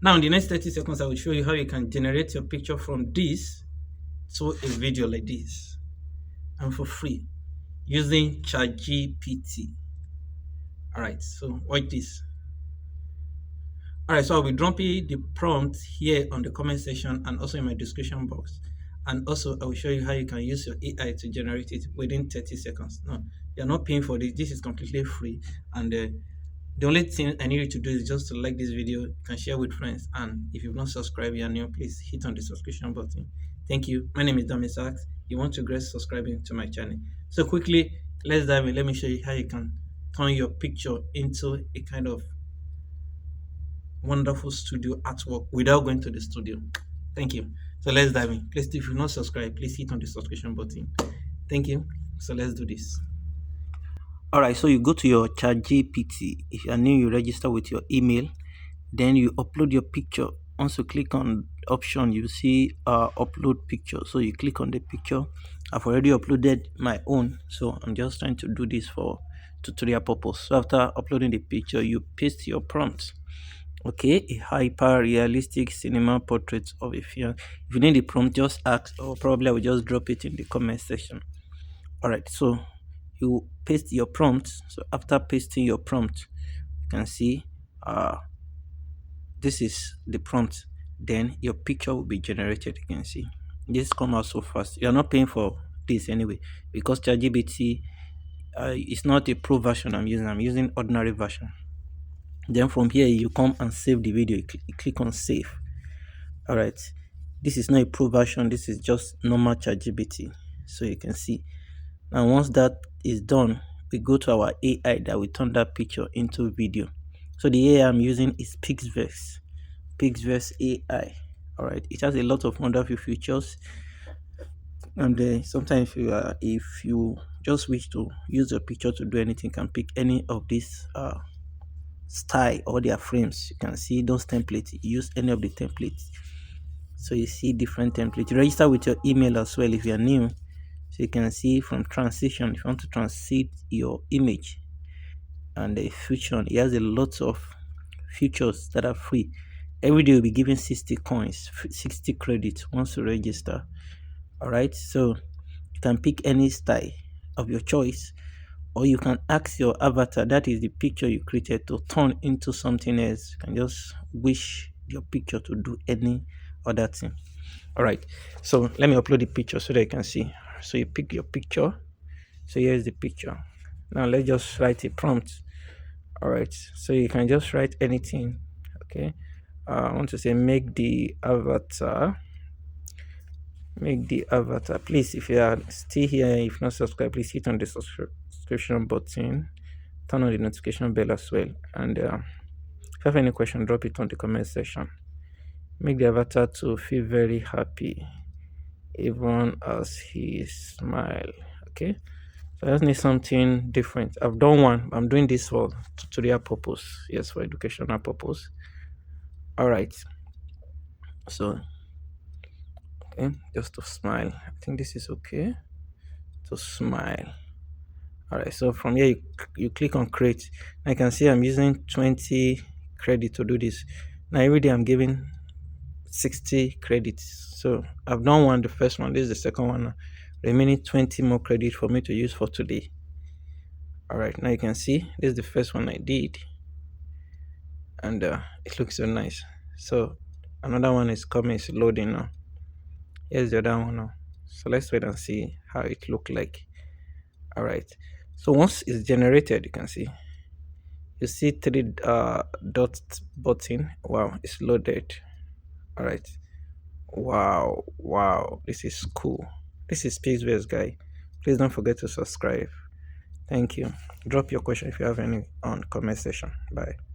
Now, in the next 30 seconds, I will show you how you can generate your picture from this to a video like this, and for free, using ChatGPT. All right, so watch this. All right, so I'll be dropping the prompt here on the comment section and also in my description box. And also, I will show you how you can use your AI to generate it within 30 seconds. No, you're not paying for this. This is completely free. And the only thing I need you to do is just to like this video, you can share with friends. And if you've not subscribed, you are new, please hit on the subscription button. Thank you. My name is Dami Sachs. You want to get subscribing to my channel. So quickly, let's dive in. Let me show you how you can turn your picture into a kind of wonderful studio artwork without going to the studio. Thank you. So let's dive in. Please, if you've not subscribed, please hit on the subscription button. Thank you. So let's do this. All right. So you go to your chat GPT. If you are new, you register with your email. Then you upload your picture. Once you click on option, you see upload picture. So you click on the picture. I've already uploaded my own. So I'm just trying to do this for tutorial purpose. So after uploading the picture, you paste your prompt. Okay, a hyper realistic cinema portrait of a film. If you need the prompt, just ask, or probably I will just drop it in the comment section. All right, so you paste your prompt. So after pasting your prompt, you can see this is the prompt. Then your picture will be generated. You can see this come out so fast. You're not paying for this anyway, because ChatGPT is not a pro version I'm using ordinary version. Then from here you come and save the video. You click on save. All right, this is not a pro version, this is just normal ChatGPT. So you can see now, once that is done, we go to our AI that will turn that picture into video. So the AI I'm using is PixverseAI. All right, it has a lot of wonderful features. And sometimes if you just wish to use your picture to do anything, you can pick any of these style or their frames. You can see those templates. Use any of the templates. So you see different templates. Register with your email as well if you are new. So you can see from transition, if you want to transit your image and the fusion, it has a lot of features that are free. Every day you'll be given 60 coins, 60 credits once you register. All right, so you can pick any style of your choice, or you can ask your avatar, that is the picture you created, to turn into something else. You can just wish your picture to do any other thing. All right, so let me upload the picture so that you can see. So you pick your picture. So here's the picture. Now let's just write a prompt. All right, so you can just write anything. Okay, I want to say make the avatar. Please, if you are still here, if not subscribed, please hit on the subscription button, turn on the notification bell as well, and if you have any question, drop it on the comment section. Make the avatar to feel very happy even as he smile. Okay, so I just need something different. I've done one, I'm doing this for tutorial purpose, yes, for educational purpose. All right, so okay, just to smile. I think this is okay to smile. All right, so from here you click on create. I can see I'm using 20 credit to do this. Now every day I'm giving 60 credits. So I've done one, the first one, this is the second one. Remaining 20 more credit for me to use for today. All right, now you can see this is the first one I did, and it looks so nice. So another one is coming, it's loading now. Here's the other one now. So let's wait and see how it look like. All right, so once it's generated, you can see, you see three dot button. Wow, it's loaded. All right, wow, this is cool. This is Spaceverse, guy. Please don't forget to subscribe. Thank you. Drop your question if you have any on comment section. Bye.